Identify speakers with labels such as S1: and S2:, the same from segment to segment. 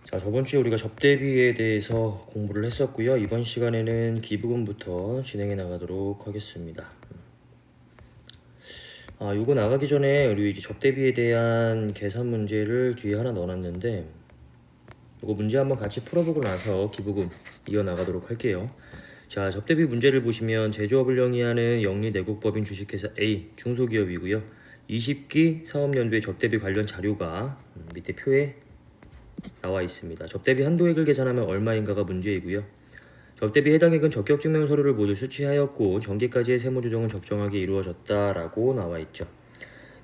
S1: 자, 저번 주에 우리가 접대비에 대해서 공부를 했었고요. 이번 시간에는 기부금부터 진행해 나가도록 하겠습니다. 요거 나가기 전에 우리 이제 접대비에 대한 계산 문제를 뒤에 하나 넣어놨는데 이거 문제 한번 같이 풀어보고 나서 기부금 이어나가도록 할게요. 자, 접대비 문제를 보시면 제조업을 영위하는 영리내국법인 주식회사 A 중소기업이고요. 20기 사업연도의 접대비 관련 자료가 밑에 표에 나와 있습니다. 접대비 한도액을 계산하면 얼마인가가 문제이고요. 접대비 해당액은 적격증명 서류를 모두 수취하였고 정기까지의 세무조정은 적정하게 이루어졌다라고 나와 있죠.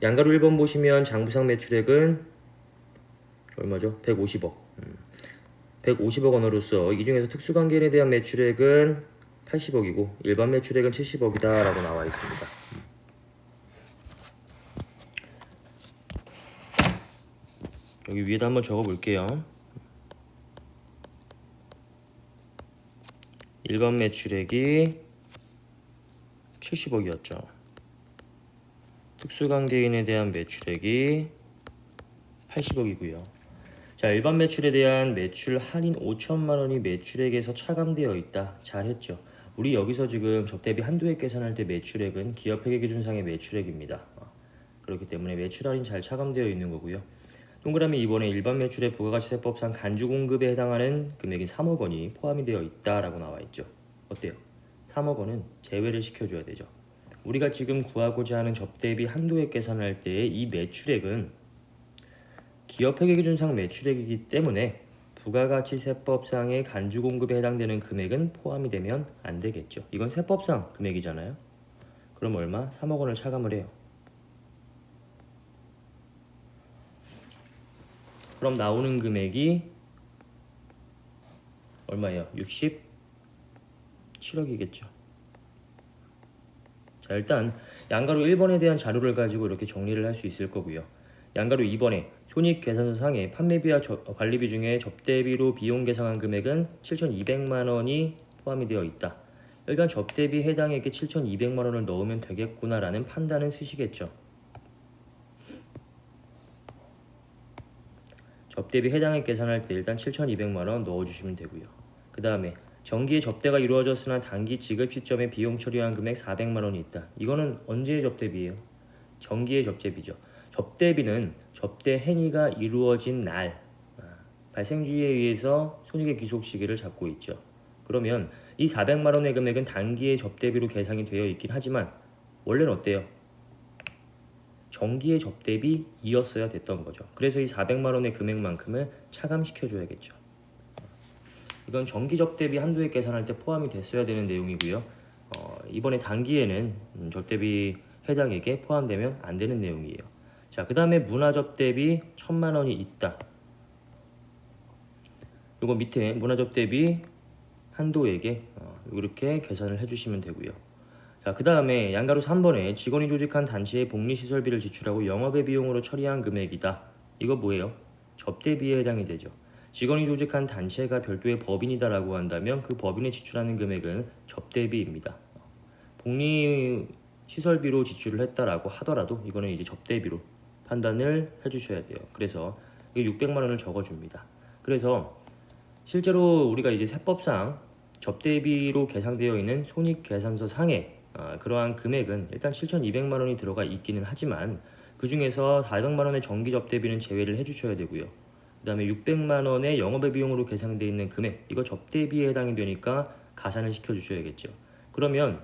S1: 양가로 1번 보시면 장부상 매출액은 얼마죠? 150억. 150억 원으로서 이 중에서 특수관계인에 대한 매출액은 80억이고 일반 매출액은 70억이다 라고 나와 있습니다. 여기 위에다 한번 적어 볼게요. 일반 매출액이 70억이었죠. 특수관계인에 대한 매출액이 80억이고요. 자, 일반 매출에 대한 매출 할인 5천만 원이 매출액에서 차감되어 있다. 잘했죠. 우리 여기서 지금 접대비 한도액 계산할 때 매출액은 기업회계 기준상의 매출액입니다. 그렇기 때문에 매출 할인 잘 차감되어 있는 거고요. 동그라미 2번에 일반 매출의 부가가치세법상 간주공급에 해당하는 금액인 3억 원이 포함이 되어 있다라고 나와 있죠. 어때요? 3억 원은 제외를 시켜줘야 되죠. 우리가 지금 구하고자 하는 접대비 한도액 계산할 때 이 매출액은 기업회계기준상 매출액이기 때문에 부가가치세법상의 간주공급에 해당되는 금액은 포함이 되면 안 되겠죠. 이건 세법상 금액이잖아요. 그럼 얼마? 3억 원을 차감을 해요. 그럼 나오는 금액이 얼마예요? 67억이겠죠. 자, 일단 양가로 1번에 대한 자료를 가지고 이렇게 정리를 할 수 있을 거고요. 양가로 2번에 손익계산서상의 판매비와 관리비 중에 접대비로 비용 계상한 금액은 7,200만 원이 포함이 되어 있다. 일단 접대비 해당액에 7,200만 원을 넣으면 되겠구나라는 판단은 쓰시겠죠. 접대비 해당액 계산할 때 일단 7,200만 원 넣어주시면 되고요. 그 다음에 정기에 접대가 이루어졌으나 단기 지급 시점에 비용 처리한 금액 400만 원이 있다. 이거는 언제의 접대비예요? 정기의 접대비죠. 접대비는 접대 행위가 이루어진 날 발생주의에 의해서 손익의 귀속 시기를 잡고 있죠. 그러면 이 400만 원의 금액은 단기의 접대비로 계산이 되어 있긴 하지만 원래는 어때요? 정기의 접대비이었어야 됐던 거죠. 그래서 이 400만 원의 금액만큼을 차감시켜줘야겠죠. 이건 정기 접대비 한도액 계산할 때 포함이 됐어야 되는 내용이고요. 이번에 단기에는 접대비 해당액에 포함되면 안 되는 내용이에요. 자, 그 다음에 문화접대비 1,000만 원이 있다. 이거 밑에 문화접대비 한도액에 이렇게 계산을 해주시면 되고요. 자, 그 다음에 양가로 3번에 직원이 조직한 단체의 복리시설비를 지출하고 영업의 비용으로 처리한 금액이다. 이거 뭐예요? 접대비에 해당이 되죠. 직원이 조직한 단체가 별도의 법인이다라고 한다면 그 법인에 지출하는 금액은 접대비입니다. 복리시설비로 지출을 했다라고 하더라도 이거는 이제 접대비로 판단을 해주셔야 돼요. 그래서 600만 원을 적어줍니다. 그래서 실제로 우리가 이제 세법상 접대비로 계상되어 있는 손익계산서 상에 그러한 금액은 일단 7,200만 원이 들어가 있기는 하지만 그 중에서 400만 원의 정기 접대비는 제외를 해주셔야 되고요. 그 다음에 600만 원의 영업의 비용으로 계상되어 있는 금액, 이거 접대비에 해당이 되니까 가산을 시켜주셔야겠죠. 그러면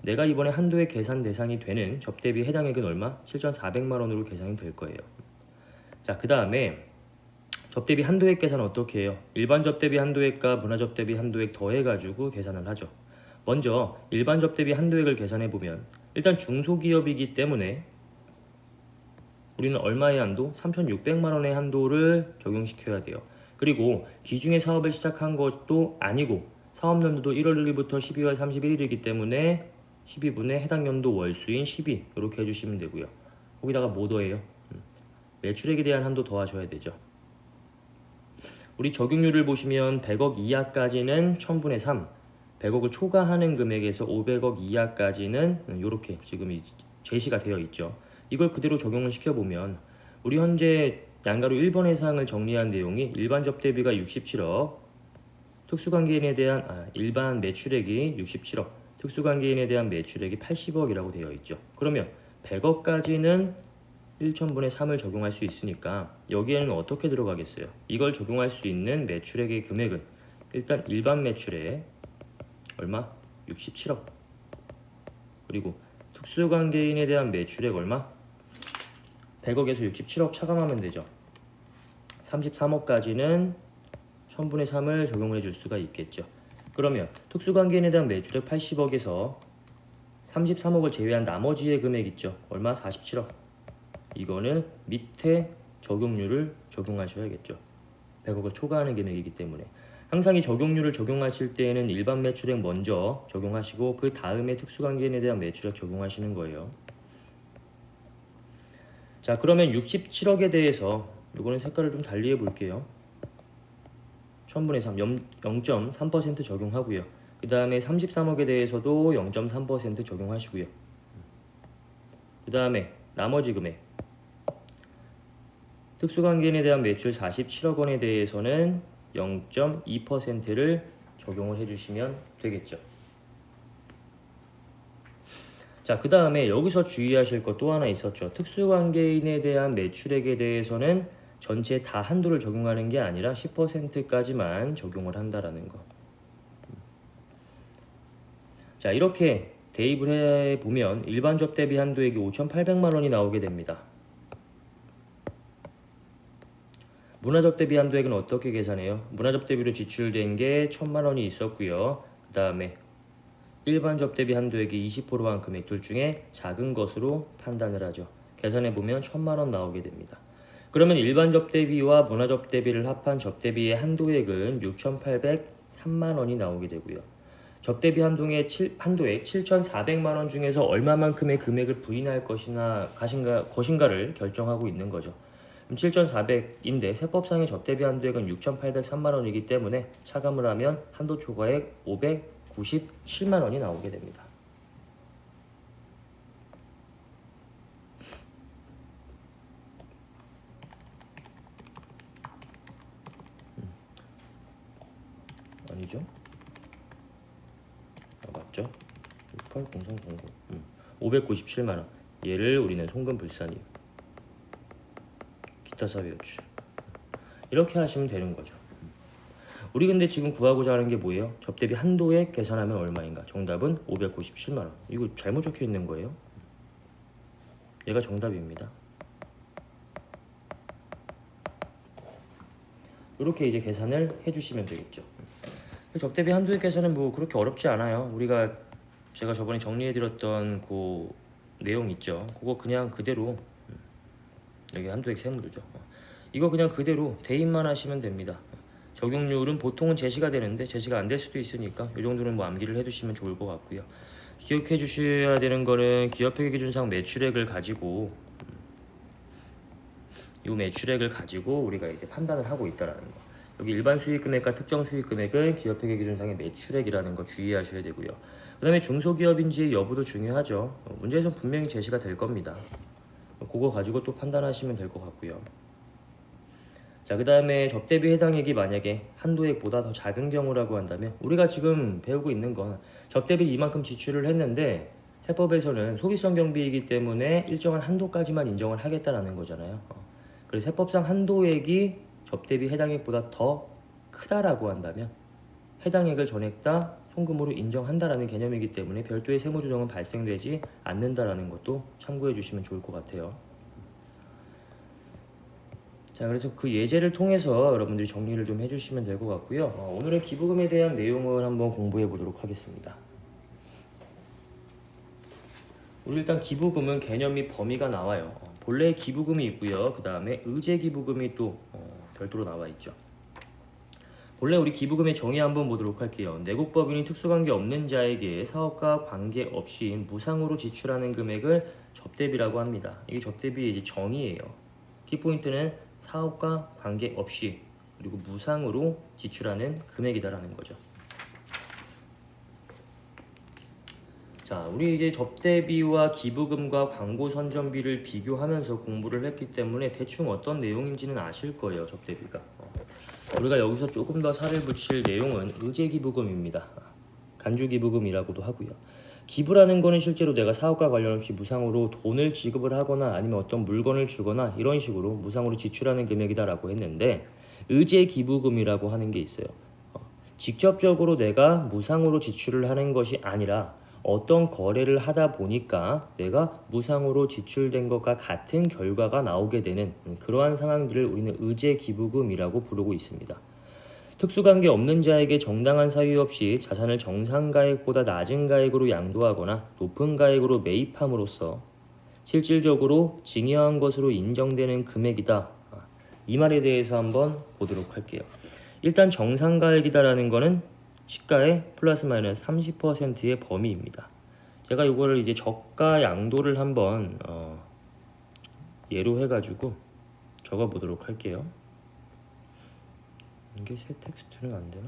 S1: 내가 이번에 한도의 계산 대상이 되는 접대비 해당액은 얼마? 7,400만 원으로 계산이 될 거예요. 자, 그 다음에 접대비 한도액 계산 어떻게 해요? 일반 접대비 한도액과 문화접대비 한도액 더해가지고 계산을 하죠. 먼저 일반 접대비 한도액을 계산해보면 일단 중소기업이기 때문에 우리는 얼마의 한도? 3,600만 원의 한도를 적용시켜야 돼요. 그리고 기중에 사업을 시작한 것도 아니고 사업연도도 1월 1일부터 12월 31일이기 때문에 12분의 해당 연도 월수인 12 이렇게 해주시면 되고요. 거기다가 뭐 더해요? 매출액에 대한 한도 더하셔야 되죠. 우리 적용률을 보시면 100억 이하까지는 1000분의 3, 100억을 초과하는 금액에서 500억 이하까지는 이렇게 지금 제시가 되어 있죠. 이걸 그대로 적용을 시켜보면 우리 현재 양가로 1번 해상을 정리한 내용이 일반 접대비가 67억, 특수관계인에 대한 일반 매출액이 67억, 특수관계인에 대한 매출액이 80억이라고 되어 있죠. 그러면 100억까지는 1천분의 3을 적용할 수 있으니까 여기에는 어떻게 들어가겠어요? 이걸 적용할 수 있는 매출액의 금액은 일단 일반 매출액 얼마? 67억. 그리고 특수관계인에 대한 매출액 얼마? 100억에서 67억 차감하면 되죠. 33억까지는 1000분의 3을 적용을 해줄 수가 있겠죠. 그러면 특수관계인에 대한 매출액 80억에서 33억을 제외한 나머지의 금액 있죠. 얼마? 47억. 이거는 밑에 적용률을 적용하셔야겠죠. 100억을 초과하는 금액이기 때문에 항상 이 적용률을 적용하실 때에는 일반 매출액 먼저 적용하시고 그 다음에 특수관계인에 대한 매출액 적용하시는 거예요. 자, 그러면 67억에 대해서 이거는 색깔을 좀 달리 해볼게요. 1000분의 3, 0.3% 적용하고요. 그 다음에 33억에 대해서도 0.3% 적용하시고요. 그 다음에 나머지 금액 특수관계인에 대한 매출 47억 원에 대해서는 0.2%를 적용을 해주시면 되겠죠. 자, 그 다음에 여기서 주의하실 것 또 하나 있었죠. 특수관계인에 대한 매출액에 대해서는 전체 다 한도를 적용하는 게 아니라 10%까지만 적용을 한다라는 거. 자, 이렇게 대입을 해보면 일반 접대비 한도액이 5,800만 원이 나오게 됩니다. 문화접대비 한도액은 어떻게 계산해요? 문화접대비로 지출된 게 1,000만 원이 있었고요. 그 다음에 일반 접대비 한도액이 20%한 금액 둘 중에 작은 것으로 판단을 하죠. 계산해보면 1,000만 원 나오게 됩니다. 그러면 일반 접대비와 문화접대비를 합한 접대비의 한도액은 6,803만 원이 나오게 되고요. 접대비 한도액 7,400만 원 중에서 얼마만큼의 금액을 부인할 것인가를 결정하고 있는 거죠. 7,400인데 세법상의 접대비 한도액은 6,803만 원이기 때문에 차감을 하면 한도 초과액 597만 원이 나오게 됩니다. 아니죠? 맞죠? 680300 597만 원. 얘를 우리는 송금불산이요. 기타 사비 요출. 이렇게 하시면 되는 거죠. 우리 근데 지금 구하고자 하는 게 뭐예요? 접대비 한도액 계산하면 얼마인가? 정답은 597만 원. 이거 잘못 적혀 있는 거예요. 얘가 정답입니다. 이렇게 이제 계산을 해주시면 되겠죠. 접대비 한도액 계산은 뭐 그렇게 어렵지 않아요. 제가 저번에 정리해드렸던 그 내용 있죠. 그거 그냥 그대로 여기 한도액 세무도죠. 이거 그냥 그대로 대입만 하시면 됩니다. 적용률은 보통은 제시가 되는데 제시가 안 될 수도 있으니까 이 정도는 뭐 암기를 해두시면 좋을 것 같고요. 기억해 주셔야 되는 거는 기업회계기준상 매출액을 가지고 이 매출액을 가지고 우리가 이제 판단을 하고 있다라는 거. 여기 일반 수익금액과 특정 수익금액은 기업회계기준상의 매출액이라는 거 주의하셔야 되고요. 그 다음에 중소기업인지 여부도 중요하죠. 문제에서 분명히 제시가 될 겁니다. 그거 가지고 또 판단하시면 될 것 같고요. 자, 그 다음에 접대비 해당액이 만약에 한도액보다 더 작은 경우라고 한다면 우리가 지금 배우고 있는 건 접대비 이만큼 지출을 했는데 세법에서는 소비성 경비이기 때문에 일정한 한도까지만 인정을 하겠다라는 거잖아요. 그래서 세법상 한도액이 접대비 해당액보다 더 크다라고 한다면 해당액을 전액 다 송금으로 인정한다라는 개념이기 때문에 별도의 세무조정은 발생되지 않는다라는 것도 참고해 주시면 좋을 것 같아요. 자, 그래서 그 예제를 통해서 여러분들이 정리를 좀 해주시면 될 것 같고요. 오늘의 기부금에 대한 내용을 한번 공부해 보도록 하겠습니다. 우리 일단 기부금은 개념이 범위가 나와요. 본래 기부금이 있고요. 그 다음에 의제 기부금이 또 별도로 나와 있죠. 본래 우리 기부금의 정의 한번 보도록 할게요. 내국법인이 특수관계 없는 자에게 사업과 관계없이 무상으로 지출하는 금액을 접대비라고 합니다. 이게 접대비의 이제 정의예요. 키포인트는 사업과 관계없이 그리고 무상으로 지출하는 금액이다라는 거죠. 자, 자, 우리 이제 접대비와 기부금과 광고 선전비를 비교하면서 공부를 했기 때문에 대충 어떤 내용인지는 아실 거예요, 접대비가. 우리가 여기서 조금 더 살을 붙일 내용은 의제기부금입니다. 간주기부금이라고도 하고요. 기부라는 거는 실제로 내가 사업과 관련 없이 무상으로 돈을 지급을 하거나 아니면 어떤 물건을 주거나 이런 식으로 무상으로 지출하는 금액이다라고 했는데, 의제기부금이라고 하는 게 있어요. 직접적으로 내가 무상으로 지출을 하는 것이 아니라 어떤 거래를 하다 보니까 내가 무상으로 지출된 것과 같은 결과가 나오게 되는 그러한 상황들을 우리는 의제기부금이라고 부르고 있습니다. 특수관계 없는 자에게 정당한 사유 없이 자산을 정상가액보다 낮은 가액으로 양도하거나 높은 가액으로 매입함으로써 실질적으로 증여한 것으로 인정되는 금액이다. 이 말에 대해서 한번 보도록 할게요. 일단 정상가액이다라는 거는 시가의 플러스 마이너스 30%의 범위입니다. 제가 이거를 이제 저가 양도를 한번 예로 해가지고 적어 보도록 할게요. 이게 새 텍스트는 안 되나?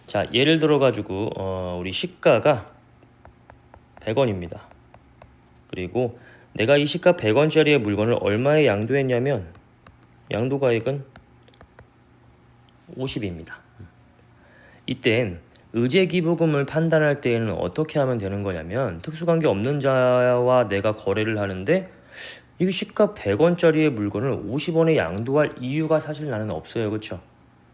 S1: 자, 예를 들어 가지고 우리 시가가 100원입니다. 그리고 내가 이 시가 100원짜리의 물건을 얼마에 양도했냐면 양도가액은 50입니다. 이때 의제기부금을 판단할 때에는 어떻게 하면 되는 거냐면, 특수관계 없는 자와 내가 거래를 하는데 이 시가 100원짜리의 물건을 50원에 양도할 이유가 사실 나는 없어요. 그렇죠?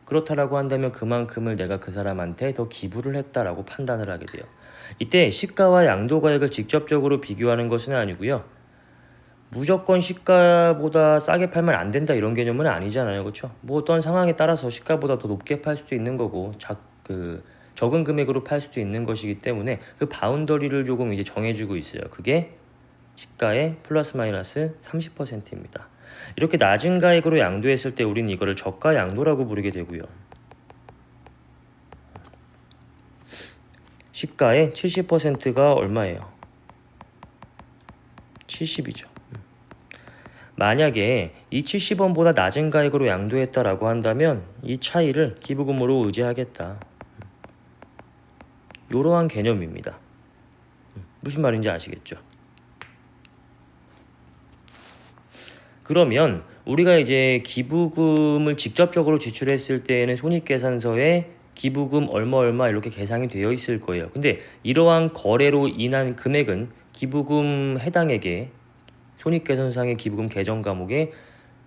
S1: 그렇다라고 한다면 그만큼을 내가 그 사람한테 더 기부를 했다라고 판단을 하게 돼요. 이때 시가와 양도가액을 직접적으로 비교하는 것은 아니고요. 무조건 시가보다 싸게 팔면 안 된다 이런 개념은 아니잖아요. 그렇죠? 뭐 어떤 상황에 따라서 시가보다 더 높게 팔 수도 있는 거고 적은 금액으로 팔 수도 있는 것이기 때문에 그 바운더리를 조금 이제 정해주고 있어요. 그게 시가의 플러스 마이너스 30%입니다. 이렇게 낮은 가액으로 양도했을 때 우리는 이거를 저가 양도라고 부르게 되고요. 시가의 70%가 얼마예요? 70이죠. 만약에 이 70원보다 낮은 가액으로 양도했다라고 한다면 이 차이를 기부금으로 의제하겠다. 이러한 개념입니다. 무슨 말인지 아시겠죠? 그러면 우리가 이제 기부금을 직접적으로 지출했을 때에는 손익계산서에 기부금 얼마 이렇게 계산이 되어 있을 거예요. 근데 이러한 거래로 인한 금액은 기부금 해당액에 손익계산상의 기부금 계정 과목에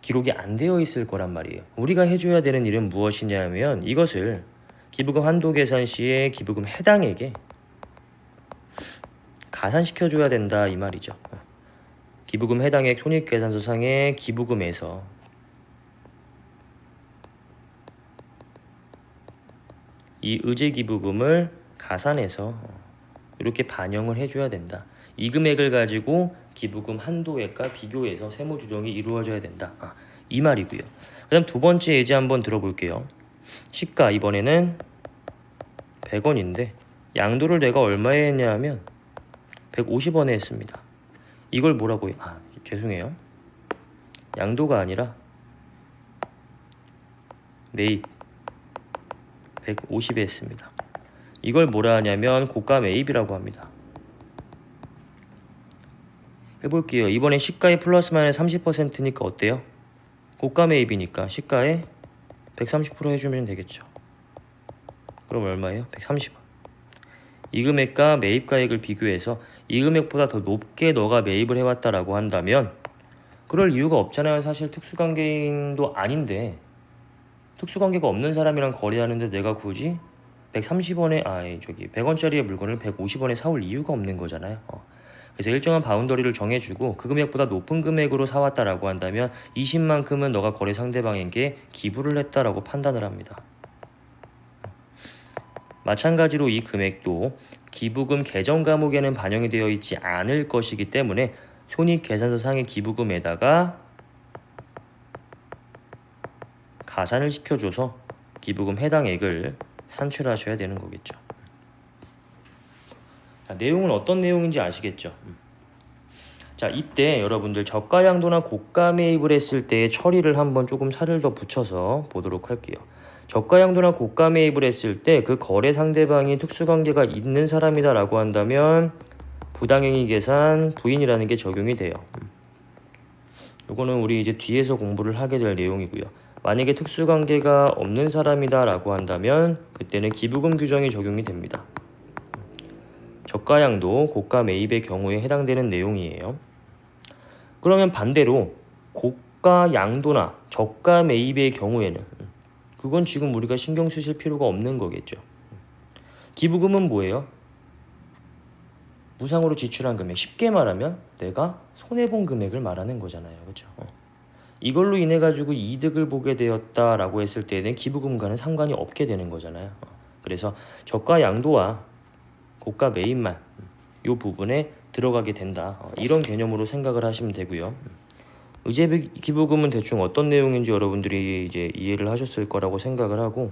S1: 기록이 안 되어 있을 거란 말이에요. 우리가 해줘야 되는 일은 무엇이냐면 이것을 기부금 한도 계산 시에 기부금 해당액에 가산시켜줘야 된다 이 말이죠. 기부금 해당액 손익계산서상의 기부금에서 이 의제기부금을 가산해서 이렇게 반영을 해줘야 된다. 이 금액을 가지고 기부금 한도액과 비교해서 세무조정이 이루어져야 된다. 이 말이고요. 그 다음 두 번째 예제 한번 들어볼게요. 시가 이번에는 100원인데 양도를 내가 얼마에 했냐 하면 150원에 했습니다. 이걸 뭐라고 해요? 죄송해요. 양도가 아니라 매입 150에 했습니다. 이걸 뭐라 하냐면 고가 매입이라고 합니다. 해볼게요. 이번에 시가의 플러스 마이너스 30%니까 어때요? 고가 매입이니까 시가에 130% 해주면 되겠죠. 그럼 얼마예요? 130원. 이 금액과 매입가액을 비교해서 이 금액보다 더 높게 너가 매입을 해왔다라고 한다면 그럴 이유가 없잖아요. 사실 특수관계인도 아닌데 특수관계가 없는 사람이랑 거래하는데 내가 굳이 130원에 100원짜리의 물건을 150원에 사올 이유가 없는 거잖아요. 그래서 일정한 바운더리를 정해주고 그 금액보다 높은 금액으로 사왔다라고 한다면 20만큼은 너가 거래 상대방에게 기부를 했다라고 판단을 합니다. 마찬가지로 이 금액도 기부금 계정 과목에는 반영이 되어 있지 않을 것이기 때문에 손익계산서상의 기부금에다가 가산을 시켜줘서 기부금 해당액을 산출하셔야 되는 거겠죠. 자, 내용은 어떤 내용인지 아시겠죠? 자, 이때 여러분들 저가 양도나 고가 매입을 했을 때의 처리를 한번 조금 살을 더 붙여서 보도록 할게요. 저가 양도나 고가 매입을 했을 때 그 거래 상대방이 특수관계가 있는 사람이다라고 한다면 부당행위 계산 부인이라는 게 적용이 돼요. 이거는 우리 이제 뒤에서 공부를 하게 될 내용이고요. 만약에 특수관계가 없는 사람이다라고 한다면 그때는 기부금 규정이 적용이 됩니다. 저가 양도, 고가 매입의 경우에 해당되는 내용이에요. 그러면 반대로 고가 양도나 저가 매입의 경우에는 그건 지금 우리가 신경 쓰실 필요가 없는 거겠죠. 기부금은 뭐예요? 무상으로 지출한 금액. 쉽게 말하면 내가 손해본 금액을 말하는 거잖아요. 그렇죠? 이걸로 인해 가지고 이득을 보게 되었다라고 했을 때는 기부금과는 상관이 없게 되는 거잖아요. 그래서 저가 양도와 고가 매입만 이 부분에 들어가게 된다. 이런 개념으로 생각을 하시면 되고요. 의제 기부금은 대충 어떤 내용인지 여러분들이 이제 이해를 하셨을 거라고 생각을 하고,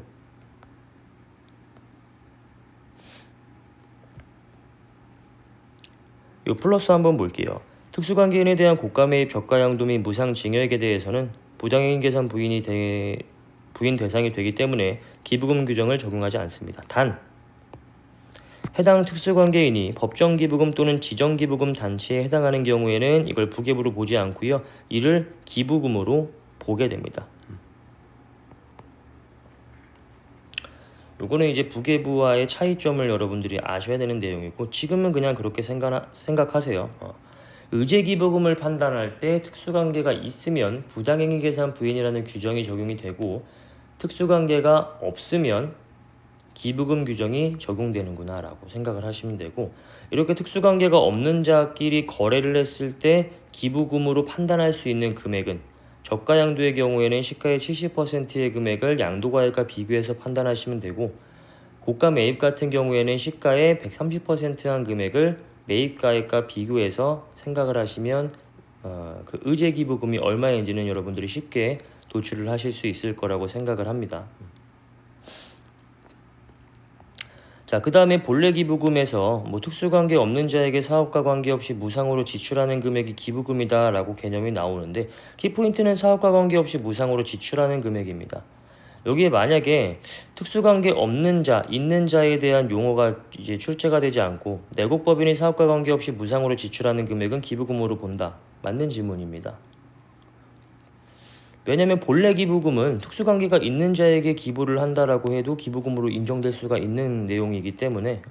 S1: 요 플러스 한번 볼게요. 특수관계인에 대한 고가 매입, 저가 양도 및 무상 징역에 대해서는 부당행위 계산 부인 대상이 되기 때문에 기부금 규정을 적용하지 않습니다. 단 해당 특수관계인이 법정기부금 또는 지정기부금 단체에 해당하는 경우에는 이걸 부계부로 보지 않고요. 이를 기부금으로 보게 됩니다. 요거는 이제 부계부와의 차이점을 여러분들이 아셔야 되는 내용이고, 지금은 그냥 그렇게 생각하세요. 의제기부금을 판단할 때 특수관계가 있으면 부당행위 계산 부인이라는 규정이 적용이 되고, 특수관계가 없으면 기부금 규정이 적용되는구나 라고 생각을 하시면 되고, 이렇게 특수관계가 없는 자끼리 거래를 했을 때 기부금으로 판단할 수 있는 금액은 저가 양도의 경우에는 시가의 70%의 금액을 양도가액과 비교해서 판단하시면 되고, 고가 매입 같은 경우에는 시가의 130%한 금액을 매입가액과 비교해서 생각을 하시면 그 의제기부금이 얼마인지는 여러분들이 쉽게 도출을 하실 수 있을 거라고 생각을 합니다. 자, 그 다음에 본래 기부금에서 특수관계 없는 자에게 사업과 관계없이 무상으로 지출하는 금액이 기부금이다 라고 개념이 나오는데, 키포인트는 사업과 관계없이 무상으로 지출하는 금액입니다. 여기에 만약에 특수관계 없는 자, 있는 자에 대한 용어가 이제 출제가 되지 않고 내국법인이 사업과 관계없이 무상으로 지출하는 금액은 기부금으로 본다. 맞는 지문입니다. 왜냐하면 본래 기부금은 특수관계가 있는 자에게 기부를 한다라고 해도 기부금으로 인정될 수가 있는 내용이기 때문에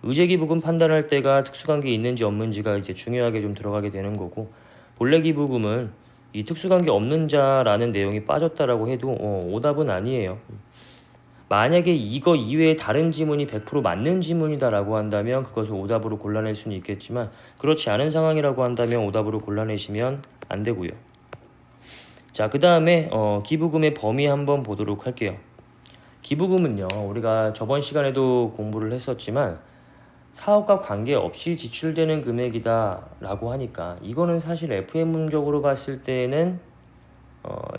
S1: 의제기부금 판단할 때가 특수관계 있는지 없는지가 이제 중요하게 좀 들어가게 되는 거고, 본래 기부금은 이 특수관계 없는 자라는 내용이 빠졌다라고 해도 오답은 아니에요. 만약에 이거 이외에 다른 지문이 100% 맞는 지문이다라고 한다면 그것을 오답으로 골라낼 수는 있겠지만, 그렇지 않은 상황이라고 한다면 오답으로 골라내시면 안 되고요. 자, 그 다음에 기부금의 범위 한번 보도록 할게요. 기부금은요, 우리가 저번 시간에도 공부를 했었지만 사업과 관계없이 지출되는 금액이다 라고 하니까 이거는 사실 FM적으로 봤을 때는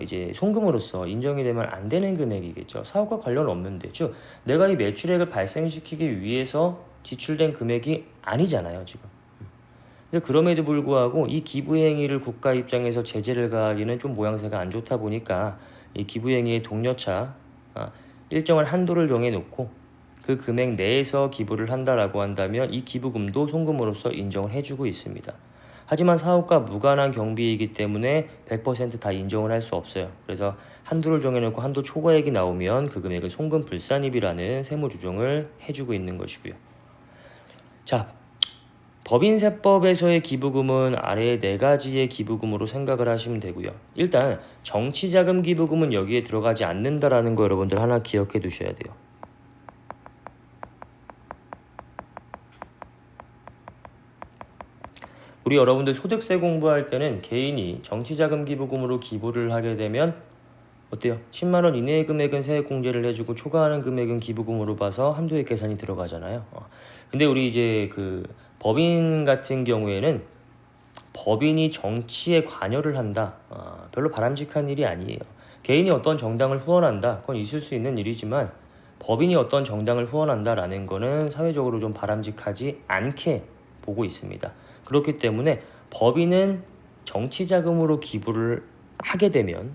S1: 이제 송금으로서 인정이 되면 안 되는 금액이겠죠. 사업과 관련 없는데, 즉 내가 이 매출액을 발생시키기 위해서 지출된 금액이 아니잖아요 지금. 근데 그럼에도 불구하고 이 기부행위를 국가 입장에서 제재를 가하기는 좀 모양새가 안 좋다 보니까 이 기부행위의 동료차 일정한 한도를 정해놓고 그 금액 내에서 기부를 한다라고 한다면 이 기부금도 송금으로서 인정을 해주고 있습니다. 하지만 사업과 무관한 경비이기 때문에 100% 다 인정을 할 수 없어요. 그래서 한도를 정해놓고 한도 초과액이 나오면 그 금액을 송금 불산입이라는 세무 조정을 해주고 있는 것이고요. 자, 법인세법에서의 기부금은 아래 4가지의 기부금으로 생각을 하시면 되고요. 일단 정치자금 기부금은 여기에 들어가지 않는다라는 거 여러분들 하나 기억해 두셔야 돼요. 우리 여러분들 소득세 공부할 때는 개인이 정치자금 기부금으로 기부를 하게 되면 어때요? 10만원 이내의 금액은 세액공제를 해주고 초과하는 금액은 기부금으로 봐서 한도액 계산이 들어가잖아요. 근데 우리 이제 그 법인 같은 경우에는 법인이 정치에 관여를 한다. 별로 바람직한 일이 아니에요. 개인이 어떤 정당을 후원한다. 그건 있을 수 있는 일이지만 법인이 어떤 정당을 후원한다라는 거는 사회적으로 좀 바람직하지 않게 보고 있습니다. 그렇기 때문에 법인은 정치자금으로 기부를 하게 되면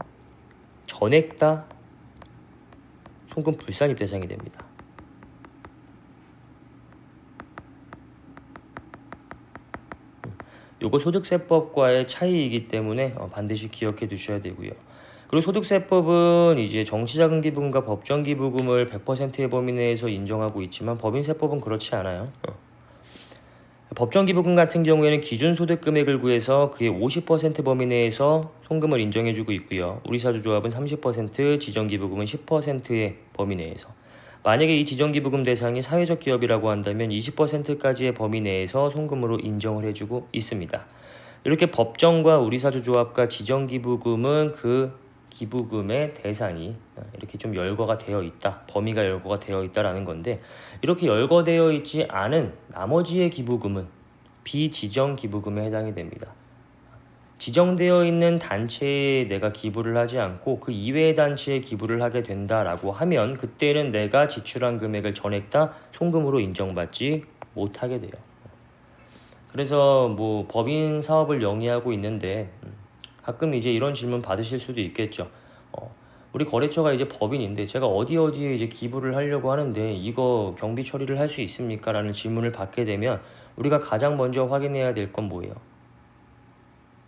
S1: 전액 다 송금 불산입 대상이 됩니다. 요거 소득세법과의 차이이기 때문에 반드시 기억해 두셔야 되고요. 그리고 소득세법은 이제 정치자금기부금과 법정기부금을 100%의 범위 내에서 인정하고 있지만 법인세법은 그렇지 않아요. 법정기부금 같은 경우에는 기준소득금액을 구해서 그의 50% 범위 내에서 송금을 인정해주고 있고요. 우리사주조합은 30%, 지정기부금은 10%의 범위 내에서. 만약에 이 지정기부금 대상이 사회적 기업이라고 한다면 20%까지의 범위 내에서 송금으로 인정을 해주고 있습니다. 이렇게 법정과 우리사주조합과 지정기부금은 그 기부금의 대상이 이렇게 좀 열거가 되어 있다, 범위가 열거가 되어 있다라는 건데, 이렇게 열거되어 있지 않은 나머지의 기부금은 비지정 기부금에 해당이 됩니다. 지정되어 있는 단체에 내가 기부를 하지 않고 그 이외의 단체에 기부를 하게 된다라고 하면 그때는 내가 지출한 금액을 전액 다 송금으로 인정받지 못하게 돼요. 그래서 뭐 법인 사업을 영위하고 있는데 가끔 이제 이런 질문 받으실 수도 있겠죠. 우리 거래처가 이제 법인인데 제가 어디에 이제 기부를 하려고 하는데 이거 경비 처리를 할 수 있습니까? 라는 질문을 받게 되면 우리가 가장 먼저 확인해야 될 건 뭐예요?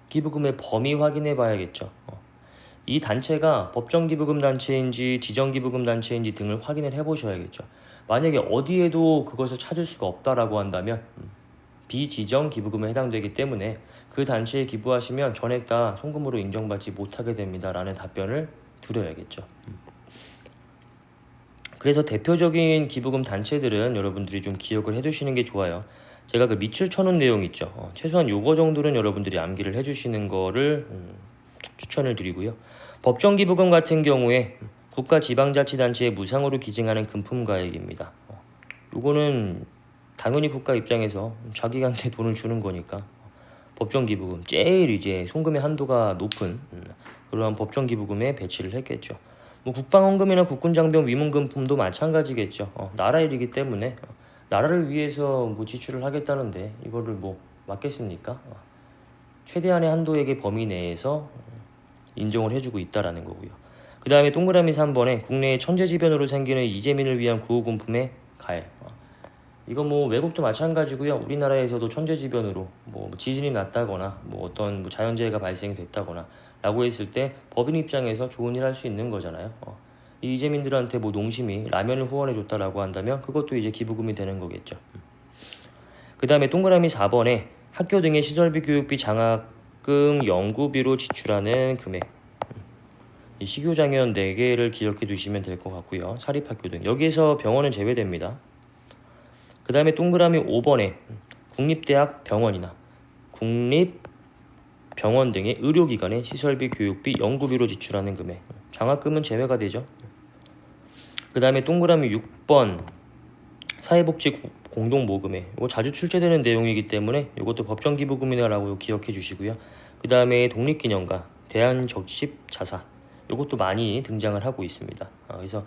S1: 기부금의 범위 확인해 봐야겠죠. 이 단체가 법정기부금 단체인지 지정기부금 단체인지 등을 확인을 해 보셔야겠죠. 만약에 어디에도 그것을 찾을 수가 없다라고 한다면 비지정 기부금에 해당되기 때문에 그 단체에 기부하시면 전액 다 송금으로 인정받지 못하게 됩니다 라는 답변을 드려야겠죠. 그래서 대표적인 기부금 단체들은 여러분들이 좀 기억을 해두시는 게 좋아요. 제가 그 밑줄 쳐놓은 내용 있죠. 최소한 요거 정도는 여러분들이 암기를 해주시는 거를 추천을 드리고요. 법정기부금 같은 경우에 국가지방자치단체에 무상으로 기증하는 금품가액입니다. 요거는 당연히 국가 입장에서 자기한테 돈을 주는 거니까 법정기부금 제일 이제 송금의 한도가 높은 그러한 법정기부금에 배치를 했겠죠. 뭐 국방헌금이나 국군장병 위문금품도 마찬가지겠죠. 나라 일이기 때문에 나라를 위해서 뭐 지출을 하겠다는데 이거를 뭐 맞겠습니까? 최대한의 한도액의 범위 내에서 인정을 해주고 있다라는 거고요. 그 다음에 동그라미 3번에 국내의 천재지변으로 생기는 이재민을 위한 구호금품의 가액. 이건 뭐 외국도 마찬가지고요. 우리나라에서도 천재지변으로 뭐 지진이 났다거나 뭐 어떤 뭐 자연재해가 발생됐다거나 라고 했을 때 법인 입장에서 좋은 일 할 수 있는 거잖아요. 이 이재민들한테 뭐 농심이 라면을 후원해 줬다라고 한다면 그것도 이제 기부금이 되는 거겠죠. 그 다음에 동그라미 4번에 학교 등의 시설비, 교육비, 장학금, 연구비로 지출하는 금액. 이 식교장면 4개를 기억해 두시면 될 것 같고요. 사립학교 등. 여기에서 병원은 제외됩니다. 그 다음에 동그라미 5번에 국립대학 병원이나 국립병원 등의 의료기관의 시설비, 교육비, 연구비로 지출하는 금액. 장학금은 제외가 되죠. 그 다음에 동그라미 6번 사회복지 공동모금회. 이거 자주 출제되는 내용이기 때문에 이것도 법정기부금이라고 기억해 주시고요. 그 다음에 독립기념관, 대한적십자사. 이것도 많이 등장을 하고 있습니다. 그래서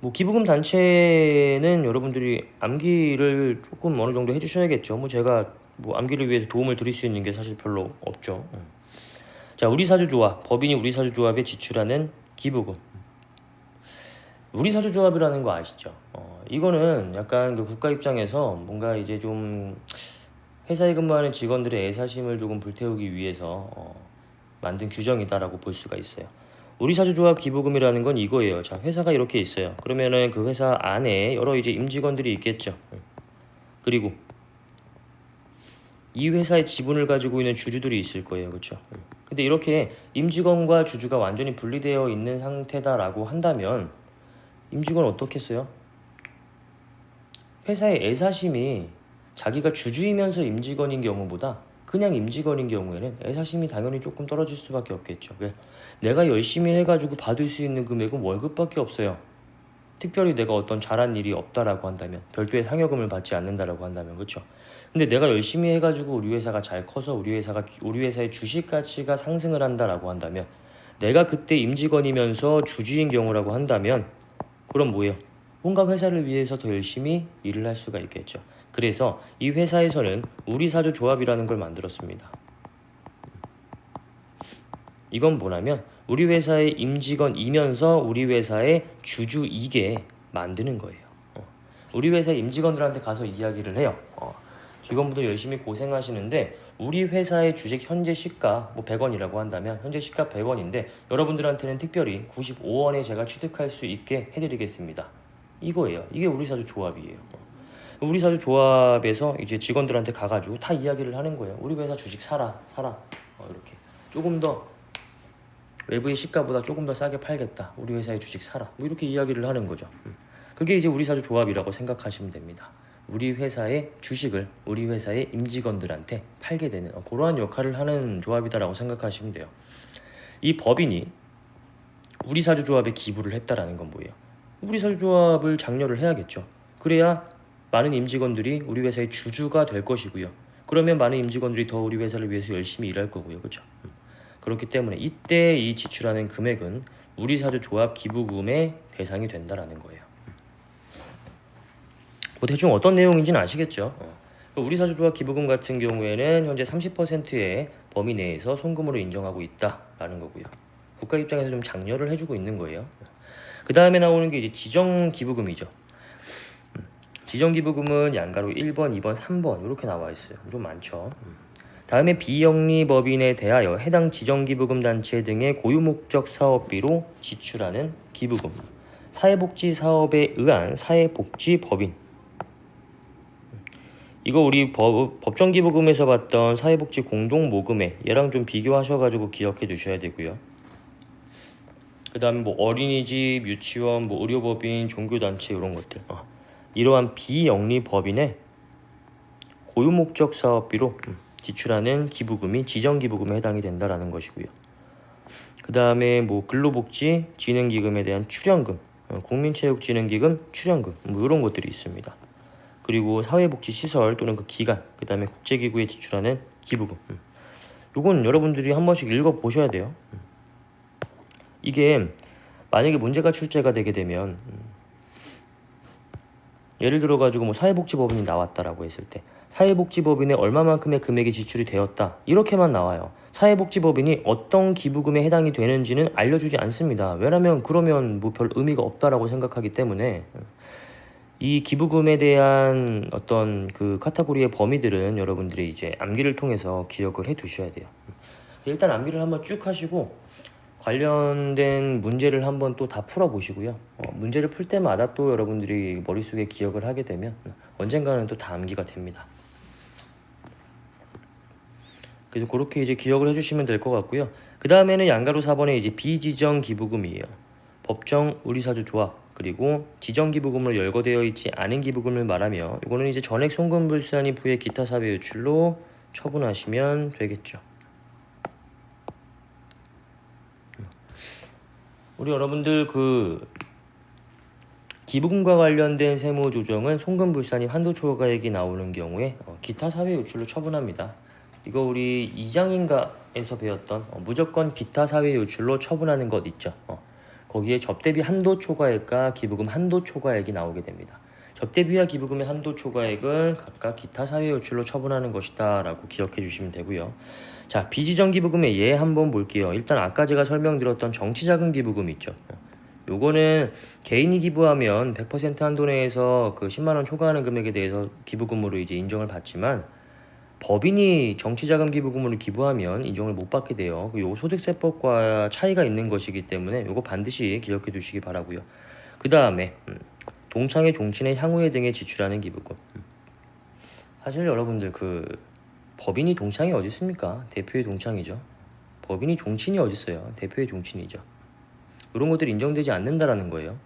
S1: 뭐 기부금 단체는 여러분들이 암기를 조금 어느 정도 해주셔야겠죠. 뭐 제가 뭐 암기를 위해서 도움을 드릴 수 있는 게 사실 별로 없죠. 자, 우리사주조합, 법인이 우리사주조합에 지출하는 기부금. 우리사주조합이라는 거 아시죠? 이거는 약간 그 국가 입장에서 뭔가 이제 좀 회사에 근무하는 직원들의 애사심을 조금 불태우기 위해서 만든 규정이다라고 볼 수가 있어요. 우리사주조합 기부금이라는 건 이거예요. 자, 회사가 이렇게 있어요. 그러면은 그 회사 안에 여러 이제 임직원들이 있겠죠. 그리고 이 회사의 지분을 가지고 있는 주주들이 있을 거예요. 그렇죠? 근데 이렇게 임직원과 주주가 완전히 분리되어 있는 상태다라고 한다면 임직원은 어떻겠어요? 회사의 애사심이 자기가 주주이면서 임직원인 경우보다 그냥 임직원인 경우에는 애사심이 당연히 조금 떨어질 수밖에 없겠죠. 왜? 내가 열심히 해가지고 받을 수 있는 금액은 월급밖에 없어요. 특별히 내가 어떤 잘한 일이 없다라고 한다면, 별도의 상여금을 받지 않는다라고 한다면, 그렇죠? 근데 내가 열심히 해가지고 우리 회사가 잘 커서 우리 회사의 주식 가치가 상승을 한다라고 한다면, 내가 그때 임직원이면서 주주인 경우라고 한다면, 그럼 뭐예요? 뭔가 회사를 위해서 더 열심히 일을 할 수가 있겠죠. 그래서 이 회사에서는 우리사주조합이라는 걸 만들었습니다. 이건 뭐냐면 우리 회사의 임직원이면서 우리 회사의 주주이게 만드는 거예요. 우리 회사 임직원들한테 가서 이야기를 해요. 직원분들 열심히 고생하시는데 우리 회사의 주식 현재 시가 뭐 100원이라고 한다면 현재 시가 100원인데 여러분들한테는 특별히 95원에 제가 취득할 수 있게 해드리겠습니다. 이거예요. 이게 우리 사주 조합이에요. 우리 사주 조합에서 이제 직원들한테 가가지고 다 이야기를 하는 거예요. 우리 회사 주식 사라 이렇게 조금 더 외부의 시가보다 조금 더 싸게 팔겠다. 우리 회사의 주식 사라. 뭐 이렇게 이야기를 하는 거죠. 그게 이제 우리 사주 조합이라고 생각하시면 됩니다. 우리 회사의 주식을 우리 회사의 임직원들한테 팔게 되는 그러한 역할을 하는 조합이다라고 생각하시면 돼요. 이 법인이 우리 사주 조합에 기부를 했다라는 건 뭐예요? 우리 사주 조합을 장려를 해야겠죠. 그래야 많은 임직원들이 우리 회사의 주주가 될 것이고요. 그러면 많은 임직원들이 더 우리 회사를 위해서 열심히 일할 거고요. 그렇죠? 그렇기 때문에 이때 이 지출하는 금액은 우리 사주 조합 기부금의 대상이 된다라는 거예요. 뭐 대충 어떤 내용인지는 아시겠죠? 우리 사주 조합 기부금 같은 경우에는 현재 30%의 범위 내에서 송금으로 인정하고 있다라는 거고요. 국가 입장에서 좀 장려를 해주고 있는 거예요. 그 다음에 나오는 게 이제 지정 기부금이죠. 지정 기부금은 양가로 1번, 2번, 3번 이렇게 나와 있어요. 좀 많죠. 다음에 비영리 법인에 대하여 해당 지정기부금 단체 등의 고유목적 사업비로 지출하는 기부금, 사회복지 사업에 의한 사회복지법인. 이거 우리 법정기부금에서 봤던 사회복지 공동모금회 얘랑 좀 비교하셔가지고 기억해 두셔야 되고요. 그 다음에 뭐 어린이집, 유치원, 뭐 의료법인, 종교단체 이런 것들. 이러한 비영리 법인의 고유목적 사업비로 지출하는 기부금이 지정기부금에 해당이 된다라는 것이고요. 그 다음에 뭐 근로복지 진흥기금에 대한 출연금, 국민체육진흥기금 출연금 뭐 이런 것들이 있습니다. 그리고 사회복지시설 또는 그 기관, 그 다음에 국제기구에 지출하는 기부금. 요건 여러분들이 한 번씩 읽어보셔야 돼요. 이게 만약에 문제가 출제가 되게 되면 예를 들어 가지고 뭐 사회복지법인이 나왔다라고 했을 때 사회복지법인에 얼마만큼의 금액이 지출이 되었다 이렇게만 나와요. 사회복지법인이 어떤 기부금에 해당이 되는지는 알려주지 않습니다. 왜냐면 그러면 뭐 별 의미가 없다라고 생각하기 때문에 이 기부금에 대한 어떤 그 카테고리의 범위들은 여러분들이 이제 암기를 통해서 기억을 해 두셔야 돼요. 일단 암기를 한번 쭉 하시고 관련된 문제를 한번 또 다 풀어보시고요. 문제를 풀 때마다 또 여러분들이 머릿속에 기억을 하게 되면 언젠가는 또 다 암기가 됩니다. 그래서 그렇게 이제 기억을 해주시면 될 것 같고요. 그 다음에는 양가로 4번에 이제 비지정 기부금이에요. 법정 우리사주 조합 그리고 지정 기부금으로 열거되어 있지 않은 기부금을 말하며 이거는 이제 전액 송금불산 이후의 기타 사회 유출로 처분하시면 되겠죠. 우리 여러분들 그 기부금과 관련된 세무 조정은 송금불산이 한도 초과액이 나오는 경우에 기타 사회 유출로 처분합니다. 이거 우리 2장인가에서 배웠던 무조건 기타 사회 유출로 처분하는 것 있죠. 거기에 접대비 한도 초과액과 기부금 한도 초과액이 나오게 됩니다. 접대비와 기부금의 한도 초과액은 각각 기타 사회 유출로 처분하는 것이다 라고 기억해 주시면 되고요. 자, 비지정 기부금의 예 한번 볼게요. 일단 아까 제가 설명드렸던 정치자금 기부금 있죠. 요거는 개인이 기부하면 100% 한도 내에서 그 10만원 초과하는 금액에 대해서 기부금으로 이제 인정을 받지만 법인이 정치자금 기부금으로 기부하면 인정을 못 받게 돼요. 요 소득세법과 차이가 있는 것이기 때문에 요거 반드시 기억해 두시기 바라고요. 그 다음에 동창회 종친회 향후회 등에 지출하는 기부금. 사실 여러분들 그 법인이 동창이 어디 있습니까? 대표의 동창이죠. 법인이 종친이 어디 있어요? 대표의 종친이죠. 이런 것들이 인정되지 않는다라는 거예요.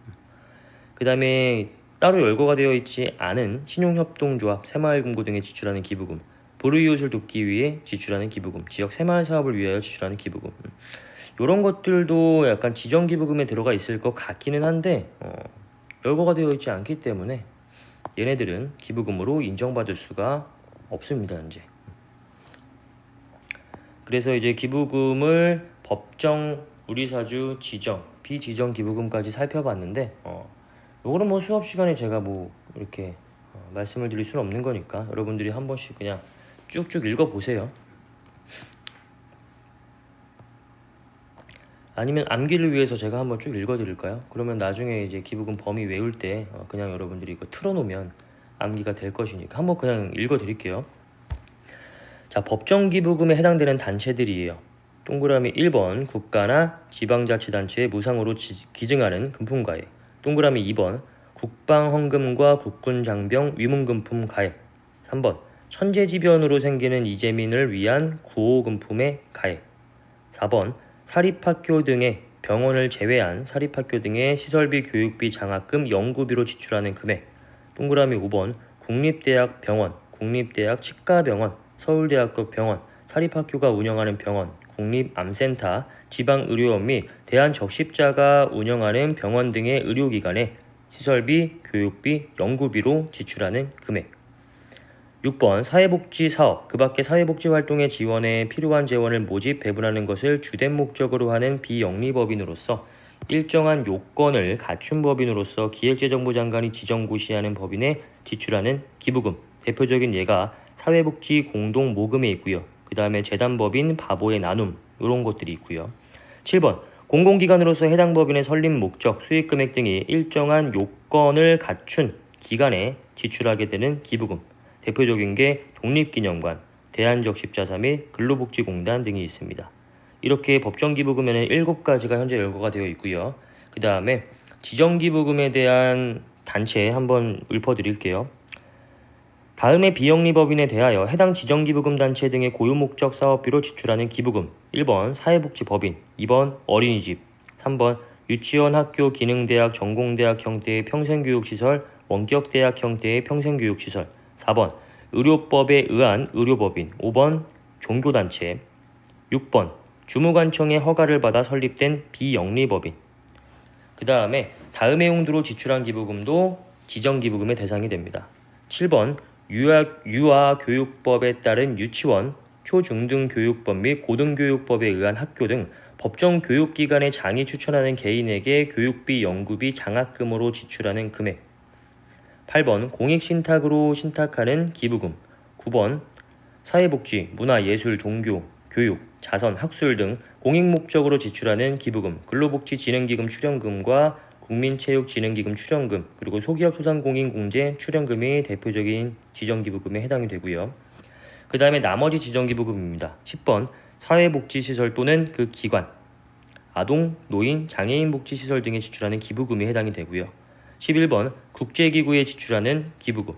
S1: 그 다음에 따로 열거가 되어 있지 않은 신용협동조합, 새마을금고 등에 지출하는 기부금, 불우이웃을 돕기 위해 지출하는 기부금, 지역 새마을 사업을 위하여 지출하는 기부금. 이런 것들도 약간 지정 기부금에 들어가 있을 것 같기는 한데 열거가 되어 있지 않기 때문에 얘네들은 기부금으로 인정받을 수가 없습니다, 현재. 그래서 이제 기부금을 법정, 우리사주, 지정, 비지정 기부금까지 살펴봤는데 요거는 뭐 수업 시간에 제가 뭐 이렇게 말씀을 드릴 수는 없는 거니까 여러분들이 한 번씩 그냥 쭉쭉 읽어보세요. 아니면 암기를 위해서 제가 한번 쭉 읽어드릴까요? 그러면 나중에 이제 기부금 범위 외울 때 그냥 여러분들이 이거 틀어놓으면 암기가 될 것이니까 한번 그냥 읽어드릴게요. 자, 법정기부금에 해당되는 단체들이에요. 동그라미 1번 국가나 지방자치단체에 무상으로 기증하는 금품가액. 동그라미 2번 국방헌금과 국군장병 위문금품 가액. 3번 천재지변으로 생기는 이재민을 위한 구호금품의 가액. 4번 사립학교 등의 병원을 제외한 사립학교 등의 시설비, 교육비, 장학금, 연구비로 지출하는 금액. 동그라미 5번 국립대학 병원, 국립대학 치과병원, 서울대학교 병원, 사립학교가 운영하는 병원, 국립암센터, 지방의료원 및 대한적십자가 운영하는 병원 등의 의료기관에 시설비, 교육비, 연구비로 지출하는 금액. 6번 사회복지사업, 그 밖의 사회복지활동의 지원에 필요한 재원을 모집, 배분하는 것을 주된 목적으로 하는 비영리법인으로서 일정한 요건을 갖춘 법인으로서 기획재정부 장관이 지정고시하는 법인에 지출하는 기부금. 대표적인 예가 사회복지 공동모금에 있고요. 그 다음에 재단법인, 바보의 나눔 이런 것들이 있고요. 7번 공공기관으로서 해당 법인의 설립 목적, 수익금액 등이 일정한 요건을 갖춘 기관에 지출하게 되는 기부금. 대표적인 게 독립기념관, 대한적십자사 및 근로복지공단 등이 있습니다. 이렇게 법정기부금에는 7가지가 현재 열거가 되어 있고요. 그 다음에 지정기부금에 대한 단체 한번 읊어드릴게요. 다음의 비영리법인에 대하여 해당 지정기부금 단체 등의 고유목적 사업비로 지출하는 기부금. 1번 사회복지법인, 2번 어린이집, 3번 유치원, 학교, 기능대학, 전공대학 형태의 평생교육시설, 원격대학 형태의 평생교육시설. 4번 의료법에 의한 의료법인. 5번 종교단체. 6번 주무관청의 허가를 받아 설립된 비영리법인. 그 다음에 다음의 용도로 지출한 기부금도 지정기부금의 대상이 됩니다. 7번 유아교육법에 따른 유치원, 초중등교육법 및 고등교육법에 의한 학교 등 법정 교육기관의 장이 추천하는 개인에게 교육비, 연구비, 장학금으로 지출하는 금액. 8번 공익신탁으로 신탁하는 기부금. 9번 사회복지, 문화, 예술, 종교, 교육, 자선, 학술 등 공익목적으로 지출하는 기부금. 근로복지진흥기금 출연금과 국민체육진흥기금 출연금, 그리고 소기업 소상공인공제 출연금이 대표적인 지정기부금에 해당이 되고요. 그 다음에 나머지 지정기부금입니다. 10번 사회복지시설 또는 그 기관, 아동, 노인, 장애인 복지시설 등에 지출하는 기부금이 해당이 되고요. 11번 국제기구에 지출하는 기부금.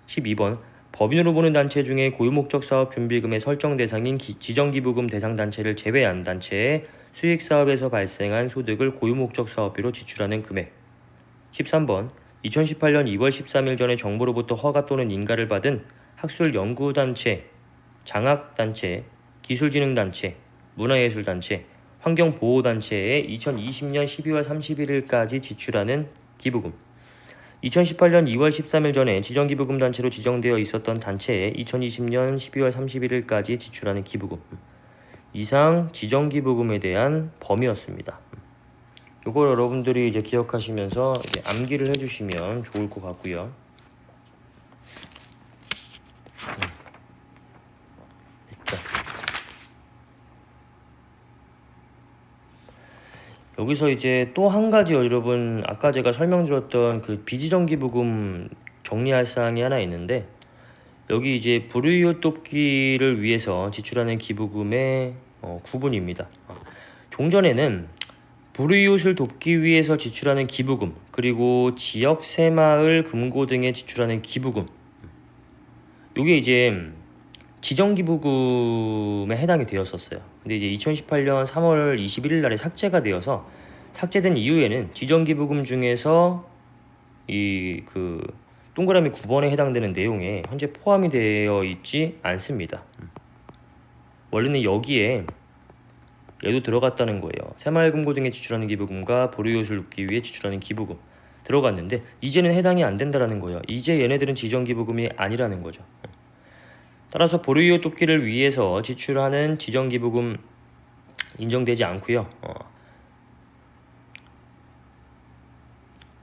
S1: 12번 법인으로 보는 단체 중에 고유목적 사업 준비금의 설정 대상인 지정기부금 대상 단체를 제외한 단체의 수익사업에서 발생한 소득을 고유목적 사업비로 지출하는 금액. 13번 2018년 2월 13일 전에 정부로부터 허가 또는 인가를 받은 학술연구단체, 장학단체, 기술진흥단체, 문화예술단체, 환경보호단체에 2020년 12월 31일까지 지출하는 기부금. 2018년 2월 13일 전에 지정기부금 단체로 지정되어 있었던 단체에 2020년 12월 31일까지 지출하는 기부금. 이상 지정기부금에 대한 범위였습니다. 이거 여러분들이 이제 기억하시면서 이제 암기를 해주시면 좋을 것 같고요. 됐죠. 여기서 이제 또 한 가지 여러분, 아까 제가 설명드렸던 그 비지정기부금 정리할 사항이 하나 있는데, 여기 이제 불우이웃 돕기를 위해서 지출하는 기부금의 구분입니다. 종전에는 불우이웃을 돕기 위해서 지출하는 기부금, 그리고 지역 새마을 금고 등에 지출하는 기부금, 이게 이제 지정기부금에 해당이 되었었어요. 근데 이제 2018년 3월 21일 날에 삭제가 되어서, 삭제된 이후에는 지정기부금 중에서 이 그 동그라미 9번에 해당되는 내용에 현재 포함이 되어 있지 않습니다. 원래는 여기에 얘도 들어갔다는 거예요. 새마을금고 등에 지출하는 기부금과 불우이웃을 돕기 위해 지출하는 기부금 들어갔는데, 이제는 해당이 안 된다는 거예요. 이제 얘네들은 지정기부금이 아니라는 거죠. 따라서 불우이웃 돕기를 위해서 지출하는 지정기부금 인정되지 않고요.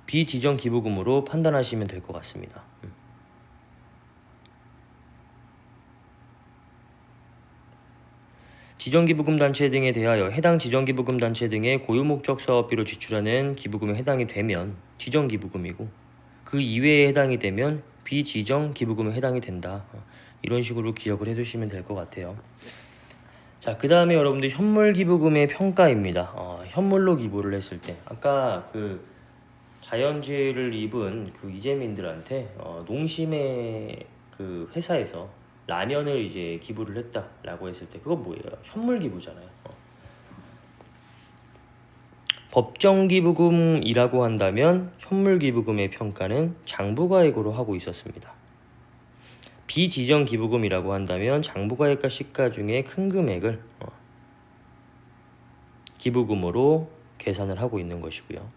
S1: 비지정기부금으로 판단하시면 될 것 같습니다. 지정기부금 단체 등에 대하여 해당 지정기부금 단체 등의 고유목적 사업비로 지출하는 기부금에 해당이 되면 지정기부금이고, 그 이외에 해당이 되면 비지정기부금에 해당이 된다. 이런 식으로 기억을 해두시면 될 것 같아요. 자, 그 다음에 여러분들 현물기부금의 평가입니다. 현물로 기부를 했을 때 아까 그 자연재해를 입은 그 이재민들한테 농심의 그 회사에서 라면을 이제 기부를 했다라고 했을 때 그거 뭐예요? 현물기부잖아요. 법정기부금이라고 한다면 현물기부금의 평가는 장부가액으로 하고 있었습니다. 비지정기부금이라고 한다면 장부가액과 시가 중에 큰 금액을 기부금으로 계산을 하고 있는 것이고요.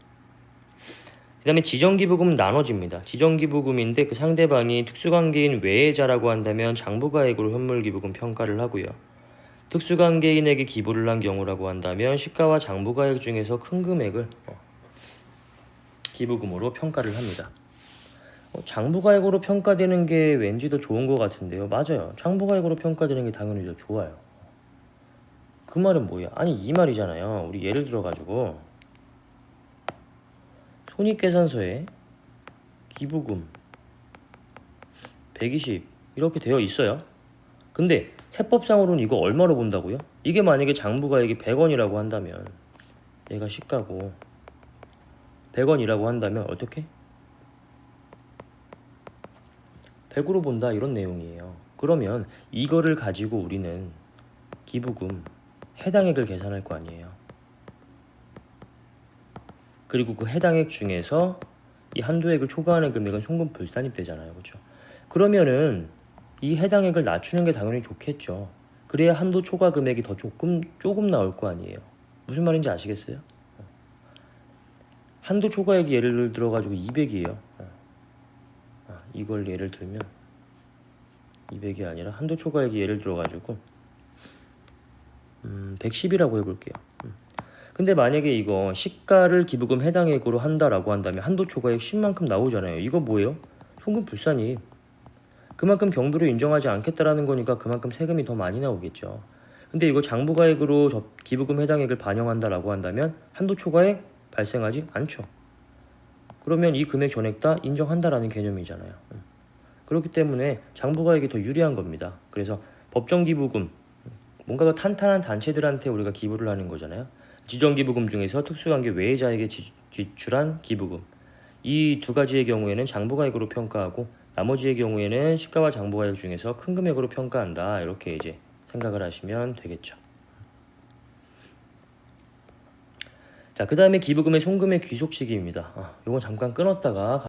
S1: 그 다음에 지정기부금은 나눠집니다. 지정기부금인데 그 상대방이 특수관계인 외해자라고 한다면 장부가액으로 현물기부금 평가를 하고요. 특수관계인에게 기부를 한 경우라고 한다면 시가와 장부가액 중에서 큰 금액을 기부금으로 평가를 합니다. 장부가액으로 평가되는 게 왠지 더 좋은 것 같은데요. 맞아요. 장부가액으로 평가되는 게 당연히 더 좋아요. 그 말은 뭐야? 아니 이 말이잖아요. 우리 예를 들어가지고 손익계산서에 기부금 120 이렇게 되어 있어요. 근데 세법상으로는 이거 얼마로 본다고요? 이게 만약에 장부가액이 100원이라고 한다면 얘가 시가고 100원이라고 한다면 어떻게? 100으로 본다 이런 내용이에요. 그러면 이거를 가지고 우리는 기부금 해당액을 계산할 거 아니에요. 그리고 그 해당액 중에서 이 한도액을 초과하는 금액은 송금 불산입되잖아요. 그렇죠? 그러면은 이 해당액을 낮추는 게 당연히 좋겠죠. 그래야 한도 초과 금액이 더 조금 나올 거 아니에요. 무슨 말인지 아시겠어요? 한도 초과액이 예를 들어가지고 200이에요. 이걸 예를 들면 200이 아니라 한도 초과액이 예를 들어가지고 110이라고 해볼게요. 근데 만약에 이거 시가를 기부금 해당액으로 한다라고 한다면 한도 초과액 10만큼 나오잖아요. 이거 뭐예요? 송금 불산입. 그만큼 경비로 인정하지 않겠다라는 거니까 그만큼 세금이 더 많이 나오겠죠. 근데 이거 장부가액으로 기부금 해당액을 반영한다라고 한다면 한도 초과액 발생하지 않죠. 그러면 이 금액 전액 다 인정한다라는 개념이잖아요. 그렇기 때문에 장부가액이 더 유리한 겁니다. 그래서 법정기부금, 뭔가 더 탄탄한 단체들한테 우리가 기부를 하는 거잖아요. 지정기부금 중에서 특수관계 외해자에게 지출한 기부금, 이 두 가지의 경우에는 장부가액으로 평가하고 나머지의 경우에는 시가와 장부가액 중에서 큰 금액으로 평가한다. 이렇게 이제 생각을 하시면 되겠죠. 자, 그 다음에 기부금의 송금의 귀속 시기입니다. 요건 잠깐 끊었다가